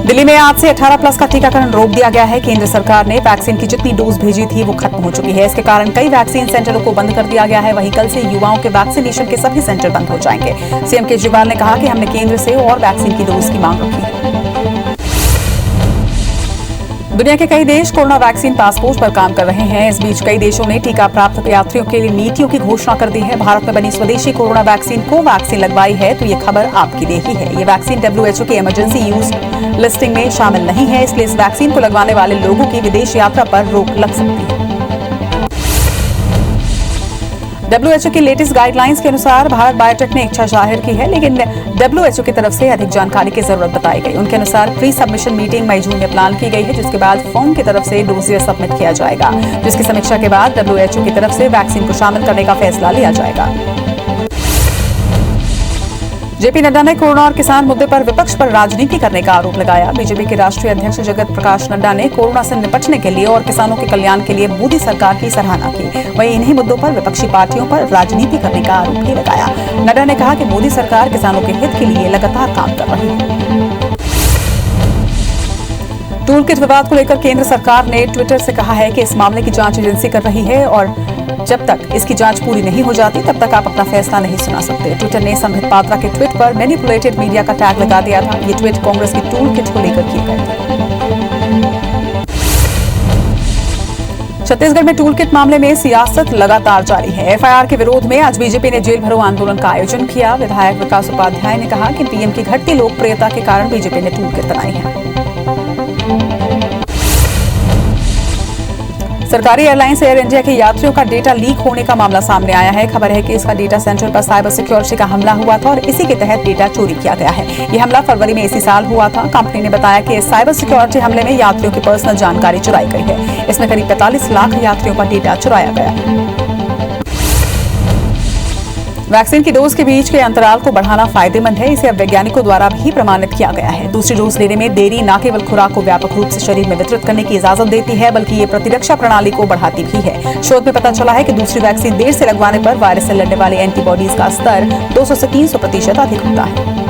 दिल्ली में आज से 18 प्लस का टीकाकरण रोक दिया गया है। केंद्र सरकार ने वैक्सीन की जितनी डोज भेजी थी वो खत्म हो चुकी है। इसके कारण कई वैक्सीन सेंटरों को बंद कर दिया गया है। वहीं कल से युवाओं के वैक्सीनेशन के सभी सेंटर बंद हो जाएंगे। सीएम केजरीवाल ने कहा कि हमने केंद्र से और वैक्सीन की डोज की मांग रखी है। दुनिया के कई देश कोरोना वैक्सीन पासपोर्ट पर काम कर रहे हैं। इस बीच कई देशों ने टीका प्राप्त यात्रियों के लिए नीतियों की घोषणा कर दी है। भारत में बनी स्वदेशी कोरोना वैक्सीन कोवैक्सीन लगवाई है तो ये खबर आपके लिए ही है। ये वैक्सीन WHO की इमरजेंसी यूज लिस्टिंग में शामिल नहीं है, इसलिए इस वैक्सीन को लगवाने वाले लोगों की विदेश यात्रा पर रोक लग सकती है। WHO की लेटेस्ट गाइडलाइंस के अनुसार भारत बायोटेक ने इच्छा जाहिर की है, लेकिन WHO की तरफ से अधिक जानकारी की जरूरत बताई गई। उनके अनुसार प्री सबमिशन मीटिंग मई जून में प्लान की गई है, जिसके बाद फर्म की तरफ से डोजियर सबमिट किया जाएगा, जिसकी समीक्षा के बाद WHO की तरफ से वैक्सीन को शामिल करने का फैसला लिया जाएगा। जेपी नड्डा ने कोरोना और किसान मुद्दे पर विपक्ष पर राजनीति करने का आरोप लगाया। बीजेपी के राष्ट्रीय अध्यक्ष जगत प्रकाश नड्डा ने कोरोना से निपटने के लिए और किसानों के कल्याण के लिए मोदी सरकार की सराहना की। वहीं इन्हीं मुद्दों पर विपक्षी पार्टियों पर राजनीति करने का आरोप भी लगाया। नड्डा ने कहा कि मोदी सरकार किसानों के हित के लिए लगातार काम कर रही है। टूल किट विवाद को लेकर केंद्र सरकार ने ट्विटर से कहा है कि इस मामले की जांच एजेंसी कर रही है और जब तक इसकी जांच पूरी नहीं हो जाती तब तक आप अपना फैसला नहीं सुना सकते। ट्विटर ने संबित पात्रा के ट्वीट पर मैनिपुलेटेड मीडिया का टैग लगा दिया था। ये ट्वीट कांग्रेस की टूल किट को लेकर किए गए थे। छत्तीसगढ़ में टूल किट मामले में सियासत लगातार जारी है। FIR के विरोध में आज बीजेपी ने जेल भरो आंदोलन का आयोजन किया। विधायक विकास उपाध्याय ने कहा कि पीएम की घटती लोकप्रियता के कारण बीजेपी ने टूल किट बनाई है। सरकारी एयरलाइंस एयर इंडिया के यात्रियों का डेटा लीक होने का मामला सामने आया है। खबर है कि इसका डेटा सेंटर पर साइबर सिक्योरिटी का हमला हुआ था और इसी के तहत डेटा चोरी किया गया है। यह हमला फरवरी में इसी साल हुआ था। कंपनी ने बताया कि इस साइबर सिक्योरिटी हमले में यात्रियों की पर्सनल जानकारी चुराई गई है। इसमें करीब 45 लाख यात्रियों का डेटा चुराया गया। वैक्सीन की डोज के बीच के अंतराल को बढ़ाना फायदेमंद है। इसे अब वैज्ञानिकों द्वारा भी प्रमाणित किया गया है। दूसरी डोज लेने में देरी न केवल खुराक को व्यापक रूप से शरीर में वितरित करने की इजाजत देती है, बल्कि ये प्रतिरक्षा प्रणाली को बढ़ाती भी है। शोध में पता चला है कि दूसरी वैक्सीन देर से लगवाने पर वायरस से लड़ने वाले एंटीबॉडीज का स्तर 200 से 300% अधिक होता है।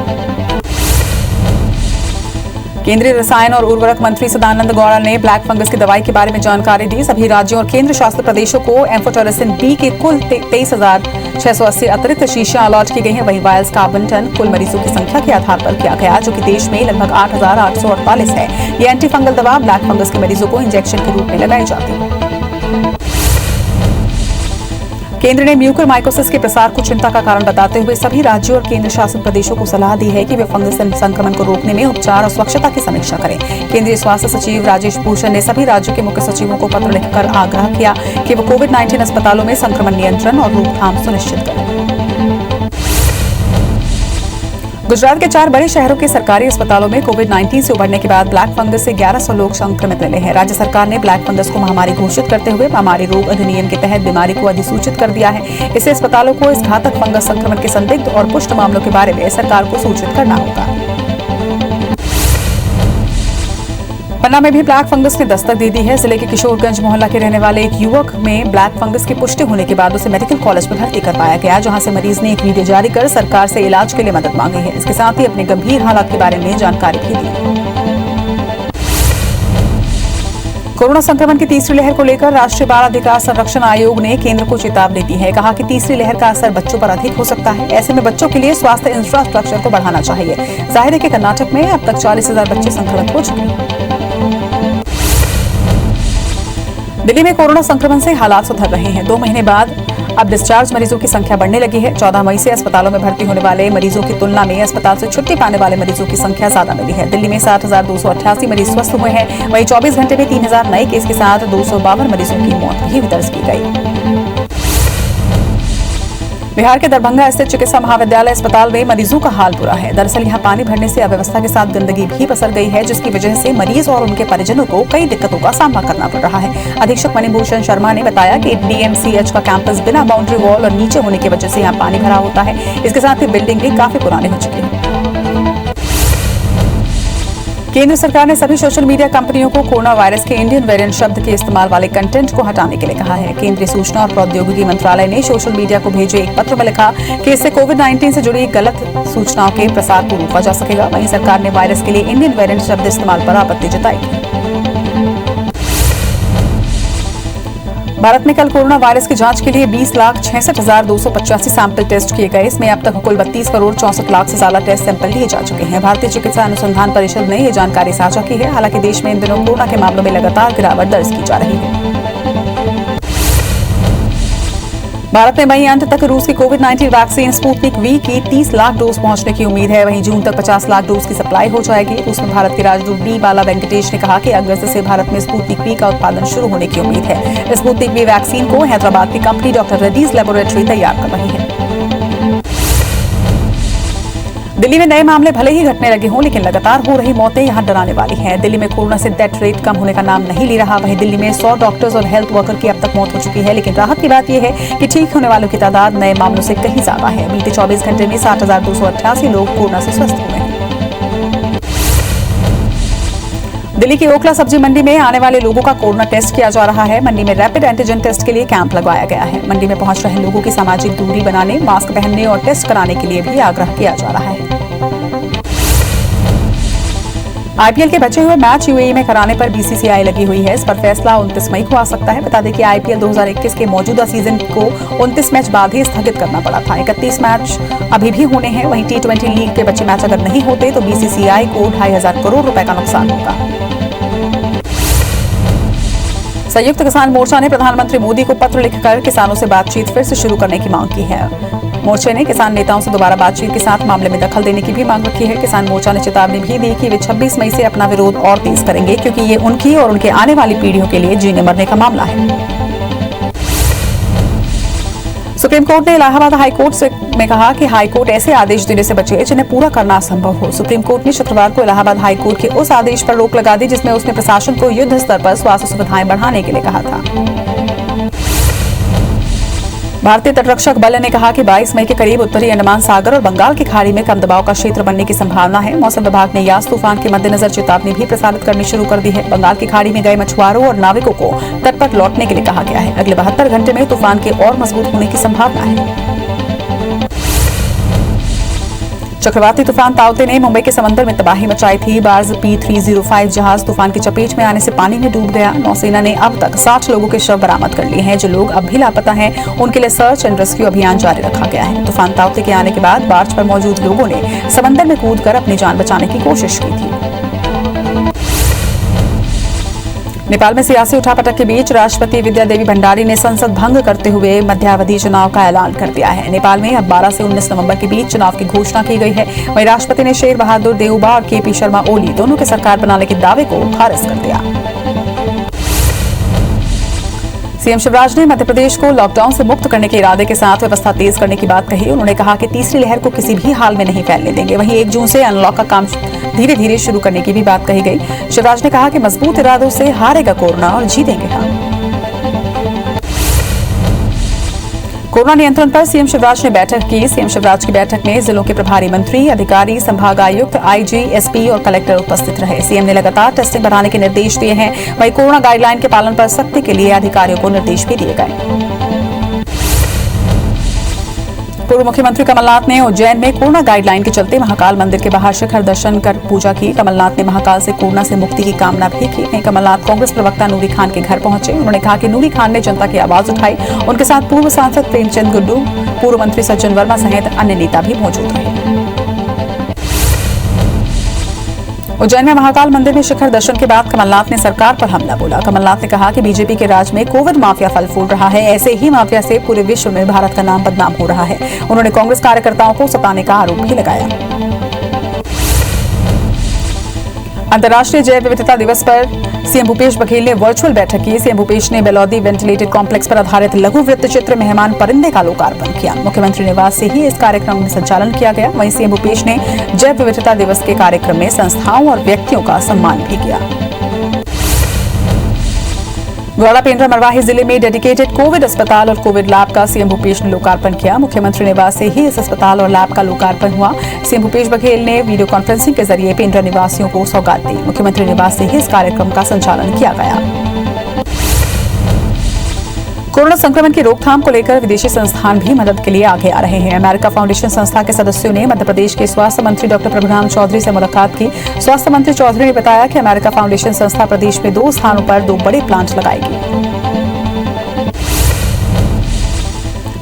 केंद्रीय रसायन और उर्वरक मंत्री सदानंद गौड़ा ने ब्लैक फंगस की दवाई के बारे में जानकारी दी। सभी राज्यों और केंद्र शासित प्रदेशों को एम्फोटेरिसिन B के कुल 23,680 अतिरिक्त शीशियां अलॉट की गई हैं। वहीं वायल्स का आवंटन कुल मरीजों की संख्या के आधार पर किया गया, जो कि देश में लगभग 8,848 है। ये एंटी फंगल दवा ब्लैक फंगस के मरीजों को इंजेक्शन के रूप में लगाई जाती है। केंद्र ने म्यूकोरमाइकोसिस के प्रसार को चिंता का कारण बताते हुए सभी राज्यों और केंद्र शासित प्रदेशों को सलाह दी है कि वे फंगस संक्रमण को रोकने में उपचार और स्वच्छता की समीक्षा करें। केंद्रीय स्वास्थ्य सचिव राजेश भूषण ने सभी राज्यों के मुख्य सचिवों को पत्र लिखकर आग्रह किया कि वो कोविड-19 अस्पतालों में संक्रमण नियंत्रण और रोकथाम सुनिश्चित करें। गुजरात के 4 बड़े शहरों के सरकारी अस्पतालों में कोविड-19 से उबरने के बाद ब्लैक फंगस से 1100 लोग संक्रमित मिले हैं। राज्य सरकार ने ब्लैक फंगस को महामारी घोषित करते हुए महामारी रोग अधिनियम के तहत बीमारी को अधिसूचित कर दिया है। इससे अस्पतालों को इस घातक फंगस संक्रमण के संदिग्ध और पुष्ट मामलों के बारे में सरकार को सूचित करना होगा। पन्ना में भी ब्लैक फंगस ने दस्तक दे दी है। जिले के किशोरगंज मोहल्ला के रहने वाले एक युवक में ब्लैक फंगस की पुष्टि होने के बाद उसे मेडिकल कॉलेज में भर्ती करवाया गया, जहां से मरीज ने एक वीडियो जारी कर सरकार से इलाज के लिए मदद मांगी है। इसके साथ ही अपने गंभीर हालात के बारे में जानकारी भी दी। कोरोना संक्रमण की तीसरी लहर को लेकर राष्ट्रीय बाल अधिकार संरक्षण आयोग ने केंद्र को चेतावनी दी है। कहा कि तीसरी लहर का असर बच्चों पर अधिक हो सकता है। ऐसे में बच्चों के लिए स्वास्थ्य इंफ्रास्ट्रक्चर को बढ़ाना चाहिए। जाहिर है कि कर्नाटक में अब तक 40,000 बच्चे संक्रमित हो चुके हैं। दिल्ली में कोरोना संक्रमण से हालात सुधर रहे हैं। 2 महीने बाद अब डिस्चार्ज मरीजों की संख्या बढ़ने लगी है। 14 मई से अस्पतालों में भर्ती होने वाले मरीजों की तुलना में अस्पताल से छुट्टी पाने वाले मरीजों की संख्या ज्यादा मिली है। दिल्ली में 60,288 मरीज स्वस्थ हुए हैं। वहीं 24 घंटे में 3,000 नए केस के साथ 252 मरीजों की मौत भी दर्ज की गई। बिहार के दरभंगा स्थित चिकित्सा महाविद्यालय अस्पताल में मरीजों का हाल बुरा है। दरअसल यहां पानी भरने से अव्यवस्था के साथ गंदगी भी पसर गई है, जिसकी वजह से मरीज और उनके परिजनों को कई दिक्कतों का सामना करना पड़ रहा है। अधीक्षक मणिभूषण शर्मा ने बताया कि DMCH का कैंपस बिना बाउंड्री वॉल और नीचे होने की वजह से यहाँ पानी भरा होता है। इसके साथ ही बिल्डिंग भी काफी पुरानी हो चुकी है। केंद्र सरकार ने सभी सोशल मीडिया कंपनियों को कोरोना वायरस के इंडियन वेरिएंट शब्द के इस्तेमाल वाले कंटेंट को हटाने के लिए कहा है। केंद्रीय सूचना और प्रौद्योगिकी मंत्रालय ने सोशल मीडिया को भेजे एक पत्र में लिखा कि इससे कोविड-19 से जुड़ी गलत सूचनाओं के प्रसार को रोका जा सकेगा। वहीं सरकार ने वायरस के लिए इंडियन वेरिएंट शब्द इस्तेमाल पर आपत्ति जताई है। भारत में कल कोरोना वायरस की जांच के लिए 20,66,285 सैंपल टेस्ट किए गए। इसमें अब तक कुल 32 करोड़ 64 लाख से ज्यादा टेस्ट सैंपल लिए जा चुके हैं। भारतीय चिकित्सा अनुसंधान परिषद ने यह जानकारी साझा की है। हालांकि देश में इन दिनों कोरोना के मामलों में लगातार गिरावट दर्ज की जा रही है। भारत में मई अंत तक रूस की कोविड-19 वैक्सीन स्पुतनिक वी की 30 लाख डोज पहुंचने की उम्मीद है। वहीं जून तक 50 लाख डोज की सप्लाई हो जाएगी। रूस में भारत के राजदूत बी बाला वेंकटेश ने कहा कि अगस्त से भारत में स्पुतनिक वी का उत्पादन शुरू होने की उम्मीद है। स्पुतनिक वी वैक्सीन को हैदराबाद की कंपनी डॉक्टर रेड्डीज लेबोरेटरी तैयार कर रही है। दिल्ली में नए मामले भले ही घटने लगे हों, लेकिन लगातार हो रही मौतें यहां डराने वाली हैं। दिल्ली में कोरोना से डेथ रेट कम होने का नाम नहीं ले रहा। वहीं दिल्ली में 100 डॉक्टर्स और हेल्थ वर्कर की अब तक मौत हो चुकी है। लेकिन राहत की बात यह है कि ठीक होने वालों की तादाद नए मामलों से कहीं ज्यादा है। बीते 24 घंटे में 60,288 लोग कोरोना से स्वस्थ हुए हैं। दिल्ली की ओखला सब्जी मंडी में आने वाले लोगों का कोरोना टेस्ट किया जा रहा है। मंडी में रैपिड एंटीजन टेस्ट के लिए कैंप लगवाया गया है। मंडी में पहुंच रहे लोगों की सामाजिक दूरी बनाने, मास्क पहनने और टेस्ट कराने के लिए भी आग्रह किया जा रहा है। आईपीएल के बचे हुए मैच यूएई में कराने पर बीसीसीआई लगी हुई है। इस पर फैसला 29 मई को आ सकता है। बता दें कि आईपीएल 2021 के मौजूदा सीजन को 29 मैच बाद ही स्थगित करना पड़ा था। 31 मैच अभी भी होने हैं। वहीं T20 लीग के बचे मैच अगर नहीं होते तो बीसीसीआई को 2,500 करोड़ रुपए का नुकसान होगा। संयुक्त किसान मोर्चा ने प्रधानमंत्री मोदी को पत्र लिखकर किसानों से बातचीत फिर से शुरू करने की मांग की है। मोर्चे ने किसान नेताओं से दोबारा बातचीत के साथ मामले में दखल देने की भी मांग रखी है। किसान मोर्चा ने चेतावनी भी दी कि वे 26 मई से अपना विरोध और तेज करेंगे, क्योंकि ये उनकी और उनके आने वाली पीढ़ियों के लिए जीने मरने का मामला है। सुप्रीम कोर्ट ने इलाहाबाद हाईकोर्ट में कहा कि हाईकोर्ट ऐसे आदेश देने से बचे जिन्हें पूरा करना असंभव हो। सुप्रीम कोर्ट ने शुक्रवार को इलाहाबाद हाईकोर्ट के उस आदेश पर रोक लगा दी जिसमें उसने प्रशासन को युद्ध स्तर पर स्वास्थ्य सुविधाएं बढ़ाने के लिए कहा था। भारतीय तटरक्षक बल ने कहा कि 22 मई के करीब उत्तरी अंडमान सागर और बंगाल की खाड़ी में कम दबाव का क्षेत्र बनने की संभावना है। मौसम विभाग ने यास तूफान के मद्देनजर चेतावनी भी प्रसारित करनी शुरू कर दी है। बंगाल की खाड़ी में गए मछुआरों और नाविकों को तट पर लौटने के लिए कहा गया है। अगले 72 घंटे में तूफान के और मजबूत होने की संभावना है। चक्रवाती तूफान ताउते ने मुंबई के समंदर में तबाही मचाई थी। बार्ज P305 जहाज तूफान की चपेट में आने से पानी में डूब गया। नौसेना ने अब तक 60 लोगों के शव बरामद कर लिए हैं। जो लोग अब भी लापता हैं, उनके लिए सर्च एंड रेस्क्यू अभियान जारी रखा गया है। तूफान ताउते के आने के बाद बार्ज पर मौजूद लोगों ने समंदर में कूदकर अपनी जान बचाने की कोशिश की थी। नेपाल में सियासी उठापटक के बीच राष्ट्रपति विद्या देवी भंडारी ने संसद भंग करते हुए मध्यावधि चुनाव का ऐलान कर दिया है। नेपाल में अब 12 से 19 नवंबर के बीच चुनाव की घोषणा की गई है। वहीं राष्ट्रपति ने शेर बहादुर देउबा और केपी शर्मा ओली दोनों के सरकार बनाने के दावे को खारिज कर दिया। सीएम शिवराज ने मध्य प्रदेश को लॉकडाउन से मुक्त करने के इरादे के साथ व्यवस्था तेज करने की बात कही। उन्होंने कहा कि तीसरी लहर को किसी भी हाल में नहीं फैलने देंगे। वहीं 1 जून से अनलॉक का काम धीरे धीरे शुरू करने की भी बात कही गई। शिवराज ने कहा कि मजबूत इरादों से हारेगा कोरोना और जीतेंगे हम। कोरोना नियंत्रण पर सीएम शिवराज ने बैठक की। सीएम शिवराज की बैठक में जिलों के प्रभारी मंत्री, अधिकारी, संभागायुक्त, आईजी, एसपी और कलेक्टर उपस्थित रहे। सीएम ने लगातार टेस्टिंग बढ़ाने के निर्देश दिए हैं। वहीं कोरोना गाइडलाइन के पालन पर सख्ती के लिए अधिकारियों को निर्देश भी दिए गए। पूर्व मुख्यमंत्री कमलनाथ ने उज्जैन में कोरोना गाइडलाइन के चलते महाकाल मंदिर के बाहर शिखर दर्शन कर पूजा की। कमलनाथ ने महाकाल से कोरोना से मुक्ति की कामना भी की। वहीं कमलनाथ कांग्रेस प्रवक्ता नूरी खान के घर पहुंचे। उन्होंने कहा कि नूरी खान ने जनता की आवाज उठाई। उनके साथ पूर्व सांसद प्रेमचंद गुड्डू, पूर्व मंत्री सज्जन वर्मा सहित अन्य नेता भी मौजूद रहे। उज्जैन में महाकाल मंदिर में शिखर दर्शन के बाद कमलनाथ ने सरकार पर हमला बोला। कमलनाथ ने कहा कि बीजेपी के राज में कोविड माफिया फल फूल रहा है। ऐसे ही माफिया से पूरे विश्व में भारत का नाम बदनाम हो रहा है। उन्होंने कांग्रेस कार्यकर्ताओं को सताने का आरोप भी लगाया। अंतर्राष्ट्रीय जैव विविधता दिवस पर सीएम भूपेश बघेल ने वर्चुअल बैठक की। सीएम भूपेश ने बेलौदी वेंटिलेटेड कॉम्प्लेक्स पर आधारित लघु वृत्त चित्र मेहमान परिंदे का लोकार्पण किया। मुख्यमंत्री निवास से ही इस कार्यक्रम में संचालन किया गया। वहीं सीएम भूपेश ने जैव विविधता दिवस के कार्यक्रम में संस्थाओं और व्यक्तियों का सम्मान भी किया। गौड़ा पेंड्रा मरवाही जिले में डेडिकेटेड कोविड अस्पताल और कोविड लैब का सीएम भूपेश ने लोकार्पण किया। मुख्यमंत्री निवास से ही इस अस्पताल और लैब का लोकार्पण हुआ। सीएम भूपेश बघेल ने वीडियो कॉन्फ्रेंसिंग के जरिए पेंड्रा निवासियों को सौगात दी। मुख्यमंत्री निवास से ही इस कार्यक्रम का संचालन किया गया। कोरोना संक्रमण की रोकथाम को लेकर विदेशी संस्थान भी मदद के लिए आगे आ रहे हैं। अमेरिका फाउंडेशन संस्था के सदस्यों ने मध्य प्रदेश के स्वास्थ्य मंत्री डॉक्टर प्रभुराम चौधरी से मुलाकात की। स्वास्थ्य मंत्री चौधरी ने बताया कि अमेरिका फाउंडेशन संस्था प्रदेश में 2 स्थानों पर 2 बड़े प्लांट लगाएगी।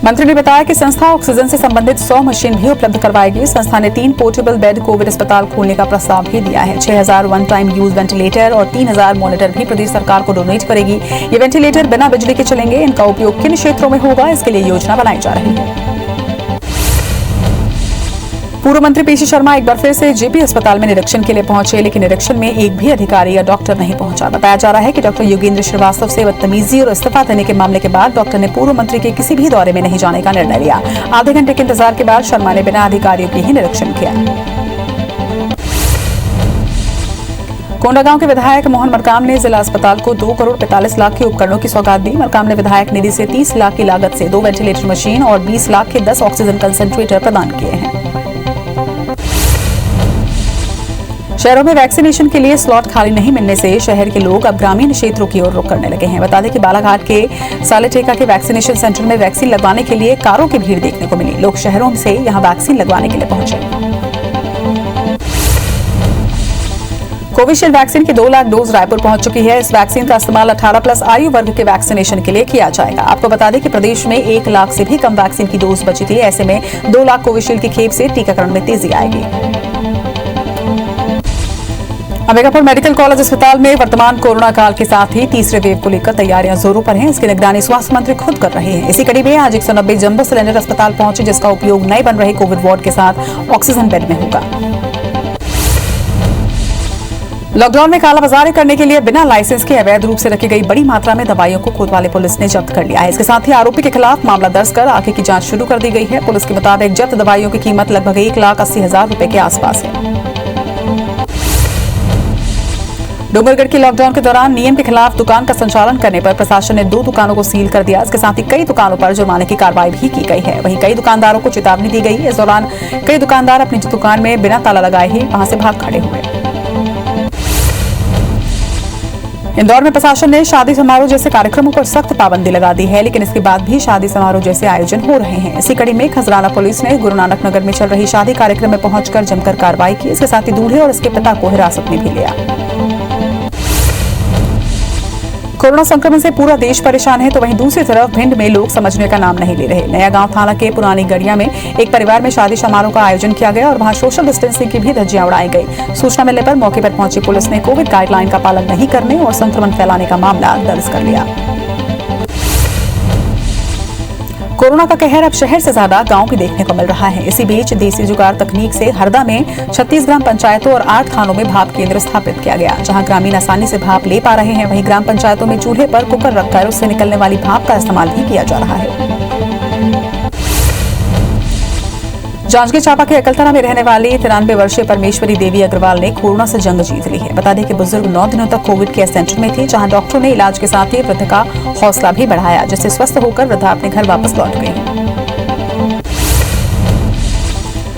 मंत्री ने बताया कि संस्था ऑक्सीजन से संबंधित 100 मशीन भी उपलब्ध करवाएगी। संस्था ने 3 पोर्टेबल बेड कोविड अस्पताल खोलने का प्रस्ताव भी दिया है। 6000 वन टाइम यूज वेंटिलेटर और 3000 मॉनिटर भी प्रदेश सरकार को डोनेट करेगी। ये वेंटिलेटर बिना बिजली के चलेंगे। इनका उपयोग किन क्षेत्रों में होगा, इसके लिए योजना बनाई जा रही है। पूर्व मंत्री पीसी शर्मा एक बार फिर से जेपी अस्पताल में निरीक्षण के लिए पहुंचे, लेकिन निरीक्षण में एक भी अधिकारी या डॉक्टर नहीं पहुंचा। बताया जा रहा है कि डॉक्टर योगेंद्र श्रीवास्तव से बदतमीजी और इस्तीफा देने के मामले के बाद डॉक्टर ने पूर्व मंत्री के किसी भी दौरे में नहीं जाने का निर्णय लिया। आधे घंटे के इंतजार के बाद शर्मा ने बिना अधिकारियों के ही निरीक्षण किया। कोंडागांव के विधायक मोहन मरकाम ने जिला अस्पताल को 2 करोड़ 45 लाख के उपकरणों की सौगात दी। मरकाम ने विधायक निधि से 30 लाख की लागत से 2 वेंटिलेटर मशीन और 20 लाख के 10 ऑक्सीजन कंसंट्रेटर प्रदान किए हैं। शहरों में वैक्सीनेशन के लिए स्लॉट खाली नहीं मिलने से शहर के लोग अब ग्रामीण क्षेत्रों की ओर रुख करने लगे हैं। बता दें कि बालाघाट के सालेठेका के वैक्सीनेशन सेंटर में वैक्सीन लगवाने के लिए कारों की भीड़ देखने को मिली। लोग शहरों से यहां वैक्सीन लगवाने के लिए पहुंचे। कोविशील्ड वैक्सीन की 2 लाख डोज रायपुर पहुंच चुकी है। इस वैक्सीन का इस्तेमाल 18+ आयु वर्ग के वैक्सीनेशन के लिए किया जाएगा। आपको बता दें कि प्रदेश में 1 लाख से भी कम वैक्सीन की डोज बची थी। ऐसे में 2 लाख कोविशील्ड की खेप से टीकाकरण में तेजी आएगी। अंबिकापुर मेडिकल कॉलेज अस्पताल में वर्तमान कोरोना काल के साथ ही तीसरे वेव को लेकर तैयारियां जोरों पर हैं। इसकी निगरानी स्वास्थ्य मंत्री खुद कर रहे हैं। इसी कड़ी में आज 190 जंबो सिलेंडर अस्पताल पहुंचे, जिसका उपयोग नए बन रहे कोविड वार्ड के साथ ऑक्सीजन बेड में होगा। लॉकडाउन में कालाबाजारी करने के लिए बिना लाइसेंस के अवैध रूप से रखी गई बड़ी मात्रा में दवाइयों को कोतवाली पुलिस ने जब्त कर लिया है। इसके साथ ही आरोपी के खिलाफ मामला दर्ज कर आगे की जांच शुरू कर दी गई है। पुलिस के मुताबिक जब्त दवाइयों की कीमत लगभग 1,80,000 रुपए के आसपास है। डूंगरगढ़ की लॉकडाउन के दौरान नियम के खिलाफ दुकान का संचालन करने पर प्रशासन ने 2 दुकानों को सील कर दिया। इसके साथ ही कई दुकानों पर जुर्माने की कार्रवाई भी की गई है। वहीं कई दुकानदारों को चेतावनी दी गई। इस दौरान कई दुकानदार अपनी दुकान में बिना ताला लगाए ही वहां से भाग खड़े हुए। इंदौर में प्रशासन ने शादी समारोह जैसे कार्यक्रमों पर सख्त पाबंदी लगा दी है, लेकिन इसके बाद भी शादी समारोह जैसे आयोजन हो रहे हैं। इसी कड़ी में खजराना पुलिस ने गुरु नानक नगर में चल रही शादी कार्यक्रम में पहुंचकर जमकर कार्रवाई की। इसके साथ ही दूल्हे और उसके पिता को हिरासत में भी लिया। कोरोना संक्रमण से पूरा देश परेशान है, तो वहीं दूसरी तरफ भिंड में लोग समझने का नाम नहीं ले रहे। नया गांव थाना के पुरानी गड़िया में एक परिवार में शादी समारोह का आयोजन किया गया और वहां सोशल डिस्टेंसिंग की भी धज्जियां उड़ाई गई। सूचना मिलने पर मौके पर पहुंची पुलिस ने कोविड गाइडलाइन का पालन नहीं करने और संक्रमण फैलाने का मामला दर्ज कर लिया। कोरोना का कहर अब शहर से ज्यादा गांव भी देखने को मिल रहा है। इसी बीच देसी जुगाड़ तकनीक से हरदा में 36 ग्राम पंचायतों और 8 थानों में भाप केंद्र स्थापित किया गया, जहां ग्रामीण आसानी से भाप ले पा रहे हैं। वहीं ग्राम पंचायतों में चूल्हे पर कुकर रखकर उससे निकलने वाली भाप का इस्तेमाल भी किया जा रहा है। जांजगीर चांपा के अकलतरा में रहने वाली 93 वर्षीय परमेश्वरी देवी अग्रवाल ने कोरोना से जंग जीत ली है। बता दें कि बुजुर्ग 9 दिनों तक कोविड केयर सेंटर में थी, जहां डॉक्टरों ने इलाज के साथ ही वृद्ध का हौसला भी बढ़ाया, जिससे स्वस्थ होकर वृद्धा अपने घर वापस लौट गई।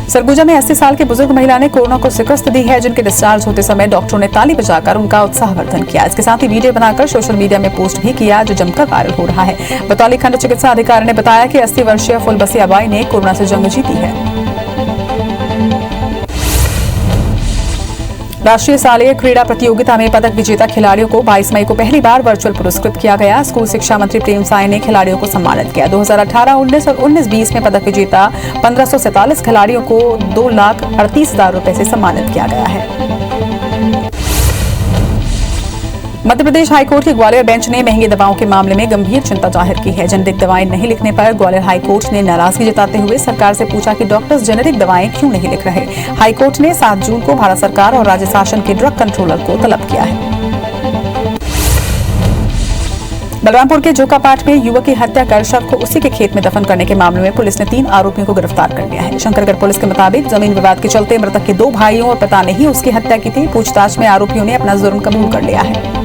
सरगुजा में 80 साल की बुजुर्ग महिला ने कोरोना को शिकस्त दी है, जिनके डिस्चार्ज होते समय डॉक्टरों ने ताली बजाकर उनका उत्साहवर्धन किया। इसके साथ ही वीडियो बनाकर सोशल मीडिया में पोस्ट भी किया, जो जमकर वायरल हो रहा है। बतौली खंड चिकित्सा अधिकारी ने बताया कि 80 वर्षीय फुलबसिया बाई ने कोरोना से जंग जीती है। राष्ट्रीय शालेय क्रीड़ा प्रतियोगिता में पदक विजेता खिलाड़ियों को 22 मई को पहली बार वर्चुअल पुरस्कृत किया गया। स्कूल शिक्षा मंत्री प्रेम साय ने खिलाड़ियों को सम्मानित किया। 2018-19 और 19-20 में पदक विजेता 1547 खिलाड़ियों को 2,38,000 रुपए से सम्मानित किया गया है। मध्य प्रदेश हाईकोर्ट की ग्वालियर बेंच ने महंगी दवाओं के मामले में गंभीर चिंता जाहिर की है। जेनेरिक दवाएं नहीं लिखने पर ग्वालियर हाईकोर्ट ने नाराजगी जताते हुए सरकार से पूछा कि डॉक्टर्स जेनेरिक दवाएं क्यों नहीं लिख रहे। हाईकोर्ट ने 7 जून को भारत सरकार और राज्य शासन के ड्रग कंट्रोलर को तलब किया है। बलरामपुर के जोकापाट में युवक की हत्या कर शव को उसी के खेत में दफन करने के मामले में पुलिस ने 3 आरोपियों को गिरफ्तार कर लिया है। शंकरगढ़ पुलिस के मुताबिक जमीन विवाद के चलते मृतक के 2 भाइयों और पिता ने ही उसकी हत्या की थी। पूछताछ में आरोपियों ने अपना जुर्म कबूल कर लिया है।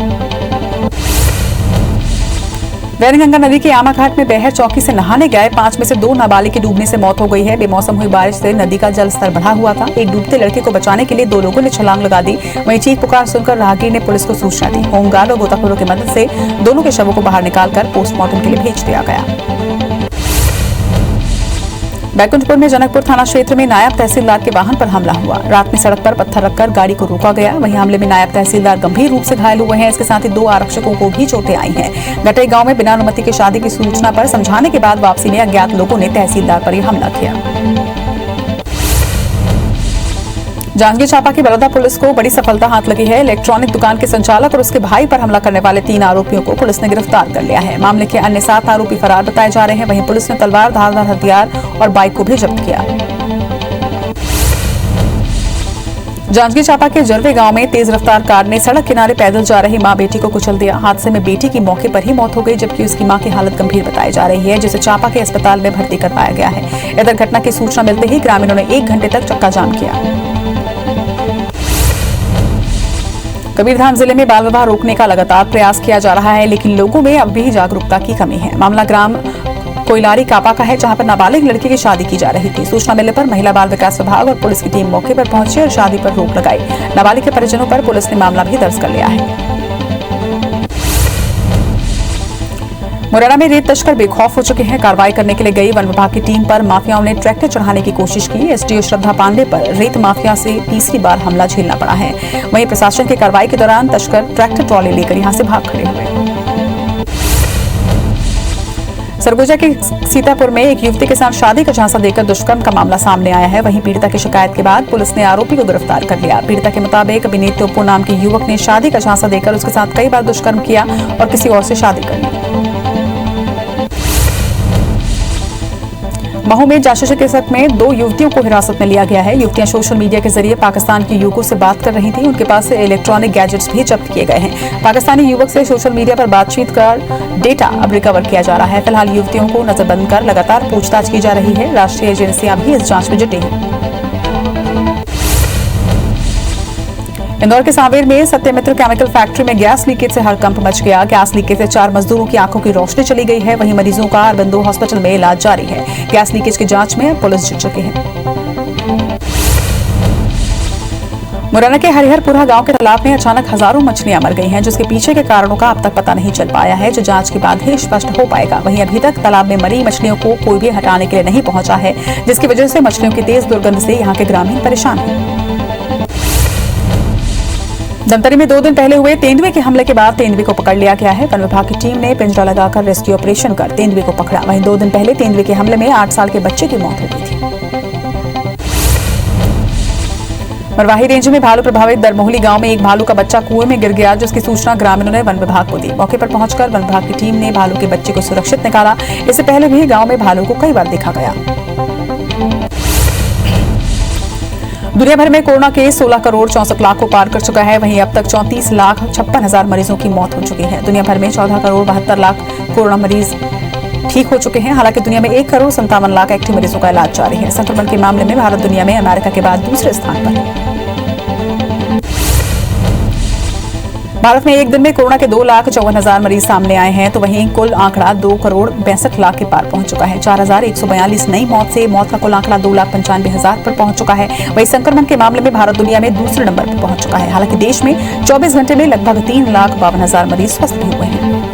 वैनगंगा नदी के आमा घाट में बेहर चौकी से नहाने गए 5 में से 2 नाबालिग की डूबने से मौत हो गई है। बेमौसम हुई बारिश से नदी का जल स्तर बढ़ा हुआ था। एक डूबते लड़के को बचाने के लिए 2 लोगों ने छलांग लगा दी। वहीं चीख पुकार सुनकर राहगीर ने पुलिस को सूचना दी। होमगार्ड और गोताखोरों की मदद से दोनों के शवों को बाहर निकालकर पोस्टमार्टम के लिए भेज दिया गया। बैकुंठपुर में जनकपुर थाना क्षेत्र में नायब तहसीलदार के वाहन पर हमला हुआ। रात में सड़क पर पत्थर रखकर गाड़ी को रोका गया। वहीं हमले में नायब तहसीलदार गंभीर रूप से घायल हुए हैं। इसके साथ ही 2 आरक्षकों को भी चोटें आई हैं। गटई गांव में बिना अनुमति के शादी की सूचना पर समझाने के बाद वापसी में अज्ञात लोगों ने तहसीलदार पर यह हमला किया। जांजगीर चांपा की बड़ौदा पुलिस को बड़ी सफलता हाथ लगी है। इलेक्ट्रॉनिक दुकान के संचालक और उसके भाई पर हमला करने वाले 3 आरोपियों को पुलिस ने गिरफ्तार कर लिया है। मामले के अन्य 7 आरोपी फरार बताए जा रहे हैं। वहीं पुलिस ने तलवार, धारदार हथियार और बाइक को भी जब्त किया। जांजगीर चांपा के जरवे गांव में तेज रफ्तार कार ने सड़क किनारे पैदल जा रही मां बेटी को कुचल दिया। हादसे में बेटी की मौके पर ही मौत हो गई, जबकि उसकी मां की हालत गंभीर बताई जा रही है, जिसे चांपा के अस्पताल में भर्ती करवाया गया है। इधर घटना की सूचना मिलते ही ग्रामीणों ने 1 घंटे तक चक्का जाम किया। कबीरधाम जिले में बाल विवाह रोकने का लगातार प्रयास किया जा रहा है, लेकिन लोगों में अब भी जागरूकता की कमी है। मामला ग्राम कोयलारी कापा का है, जहां पर नाबालिग लड़की की शादी की जा रही थी। सूचना मिलने पर महिला बाल विकास विभाग और पुलिस की टीम मौके पर पहुंची और शादी पर रोक लगाई। नाबालिग के परिजनों पर पुलिस ने मामला भी दर्ज कर लिया है। मुरैना में रेत तस्कर बेखौफ हो चुके हैं। कार्रवाई करने के लिए गई वन विभाग की टीम पर माफियाओं ने ट्रैक्टर चढ़ाने की कोशिश की। एसडीओ श्रद्धा पांडे पर रेत माफिया से तीसरी बार हमला झेलना पड़ा है। वहीं प्रशासन की कार्रवाई के दौरान तस्कर ट्रैक्टर ट्रॉली लेकर यहां से भाग खड़े हुए। सरगुजा के सीतापुर में एक युवती के साथ शादी का झांसा देकर दुष्कर्म का मामला सामने आया है। वहीं पीड़िता की शिकायत के बाद पुलिस ने आरोपी को गिरफ्तार कर लिया। पीड़िता के मुताबिक विनीत टोप्पो नाम के युवक ने शादी का झांसा देकर उसके साथ कई बार दुष्कर्म किया और किसी और से शादी कर ली। महू में जासूसी के केस में 2 युवतियों को हिरासत में लिया गया है। युवतियां सोशल मीडिया के जरिए पाकिस्तान के युवकों से बात कर रही थी। उनके पास से इलेक्ट्रॉनिक गैजेट्स भी जब्त किए गए हैं। पाकिस्तानी युवक से सोशल मीडिया पर बातचीत का डेटा अब रिकवर किया जा रहा है। फिलहाल युवतियों को नजरबंद कर लगातार पूछताछ की जा रही है। राष्ट्रीय एजेंसियां भी इस जांच में जुटी हैं। इंदौर के सांवेर में सत्यमित्र केमिकल फैक्ट्री में गैस लीकेज से हड़कंप मच गया। गैस लीकेज से 4 मजदूरों की आंखों की रोशनी चली गई है। वहीं मरीजों का अरबिंदो हॉस्पिटल में इलाज जारी है। गैस लीकेज की जांच में पुलिस जुट चुकी है। मुरैना के हरिहरपुरा गांव के तालाब में अचानक हजारों मछलियां मर गई हैं, जिसके पीछे के कारणों का अब तक पता नहीं चल पाया है, जो जांच के बाद ही स्पष्ट हो पाएगा। वहीं अभी तक तालाब में मरी मछलियों को कोई भी हटाने के लिए नहीं पहुंचा है, जिसकी वजह से मछलियों की तेज दुर्गंध से यहाँ के ग्रामीण परेशान हैं। धमतरी में 2 दिन पहले हुए तेंदुए के हमले के बाद तेंदुए को पकड़ लिया गया है। वन विभाग की टीम ने पिंजरा लगाकर रेस्क्यू ऑपरेशन कर तेंदुए को पकड़ा। वहीं 2 दिन पहले तेंदुए के हमले में 8 साल के बच्चे की मौत हो गई थी। मरवाही रेंज में भालू प्रभावित दरमोहली गांव में एक भालू का बच्चा कुएं में गिर गया, जिसकी सूचना ग्रामीणों ने वन विभाग को दी। मौके पर पहुंचकर वन विभाग की टीम ने भालू के बच्चे को सुरक्षित निकाला। इससे पहले भी गांव में भालू को कई बार देखा गया। दुनिया भर में कोरोना केस 16 करोड़ 64 लाख को पार कर चुका है। वहीं अब तक 34,56,000 मरीजों की मौत हो चुकी है। दुनिया भर में 14 करोड़ 72 लाख कोरोना मरीज ठीक हो चुके हैं। हालांकि दुनिया में 1 करोड़ 57 लाख एक्टिव मरीजों का इलाज जारी है। संक्रमण के मामले में भारत दुनिया में अमेरिका के बाद दूसरे स्थान पर है। भारत में एक दिन में कोरोना के 2,54,000 मरीज सामने आए हैं, तो वहीं कुल आंकड़ा 2 करोड़ 62 लाख के पार पहुंच चुका है। 4,142 नई मौत से मौत का कुल आंकड़ा 2,95,000 पर पहुंच चुका है। वहीं संक्रमण के मामले में भारत दुनिया में दूसरे नंबर पर पहुंच चुका है। हालांकि देश में 24 घंटे में लगभग 3,52,000 मरीज स्वस्थ भी हुए हैं।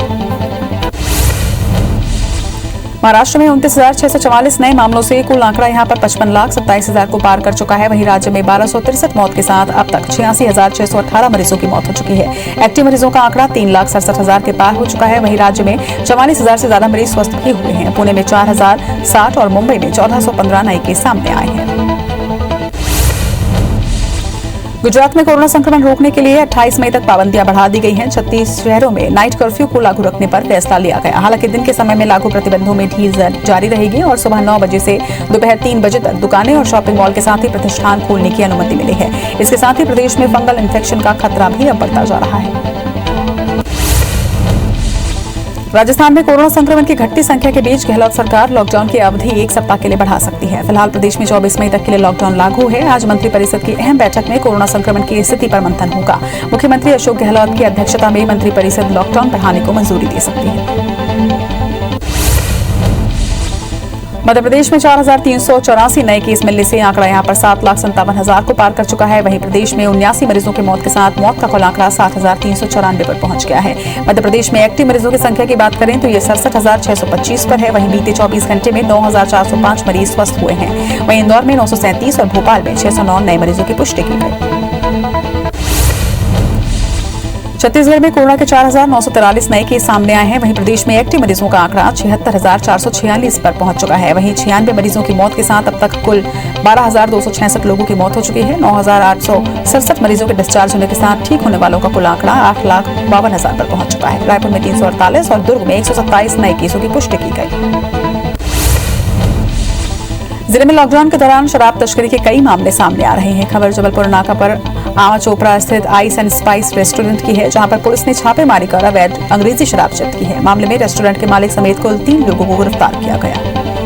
महाराष्ट्र में 29,644 नए मामलों से कुल आंकड़ा यहां पर 55,27,000 को पार कर चुका है। वहीं राज्य में 1,263 मौत के साथ अब तक 86,618 मरीजों की मौत हो चुकी है। एक्टिव मरीजों का आंकड़ा 3,67,000 के पार हो चुका है। वहीं राज्य में 44,000 से ज्यादा मरीज स्वस्थ भी हुए हैं। पुणे में 4,060 और मुंबई में 1,415 नए केस सामने आए हैं। गुजरात में कोरोना संक्रमण रोकने के लिए 28 मई तक पाबंदियां बढ़ा दी गई हैं। 36 शहरों में नाइट कर्फ्यू को लागू रखने पर फैसला लिया गया। हालांकि दिन के समय में लागू प्रतिबंधों में ढील जारी रहेगी और सुबह 9 बजे से दोपहर 3 बजे तक दुकानें और शॉपिंग मॉल के साथ ही प्रतिष्ठान खोलने की अनुमति मिली है। इसके साथ ही प्रदेश में फंगल इन्फेक्शन का खतरा भी अब बढ़ता जा रहा है। राजस्थान में कोरोना संक्रमण की घटती संख्या के बीच गहलोत सरकार लॉकडाउन की अवधि 1 सप्ताह के लिए बढ़ा सकती है। फिलहाल प्रदेश में 24 मई तक के लिए लॉकडाउन लागू है। आज मंत्रिपरिषद की अहम बैठक में कोरोना संक्रमण की स्थिति पर मंथन होगा। मुख्यमंत्री अशोक गहलोत की अध्यक्षता में मंत्रिपरिषद लॉकडाउन बढ़ाने को मंजूरी दे सकती है। मध्य प्रदेश में 4,384 नए केस मिलने से आंकड़ा यहां पर 7,57,000 को पार कर चुका है। वहीं प्रदेश में 79 मरीजों की मौत के साथ मौत का कुल आंकड़ा 7,394 पर पहुंच गया है। मध्य प्रदेश में एक्टिव मरीजों की संख्या की बात करें तो ये 67,625 पर है। वहीं बीते 24 घंटे में 9,405 मरीज स्वस्थ हुए हैं। वहीं इंदौर में 937 और भोपाल में 609 नए मरीजों की पुष्टि की गई। छत्तीसगढ़ में कोरोना के 4,943 नए केस सामने आए हैं। वहीं प्रदेश में एक्टिव मरीजों का आंकड़ा 76,446 पर पहुंच चुका है। वहीं 96 मरीजों की मौत के साथ अब तक कुल 12,266 लोगों की मौत हो चुकी है। 9,867 मरीजों के डिस्चार्ज होने के साथ ठीक होने वालों का कुल आंकड़ा 8,52,000 पर पहुंच चुका है। रायपुर में 348 और दुर्ग में 127 नए केसों की पुष्टि की गई। जिले में लॉकडाउन के दौरान शराब तस्करी के कई मामले सामने आ रहे हैं। खबर जबलपुर नाका पर आवा चोपड़ा स्थित आइस एंड स्पाइस रेस्टोरेंट की है, जहां पर पुलिस ने छापेमारी कर अवैध अंग्रेजी शराब जब्त की है। मामले में रेस्टोरेंट के मालिक समेत कुल 3 लोगों को गिरफ्तार किया गया।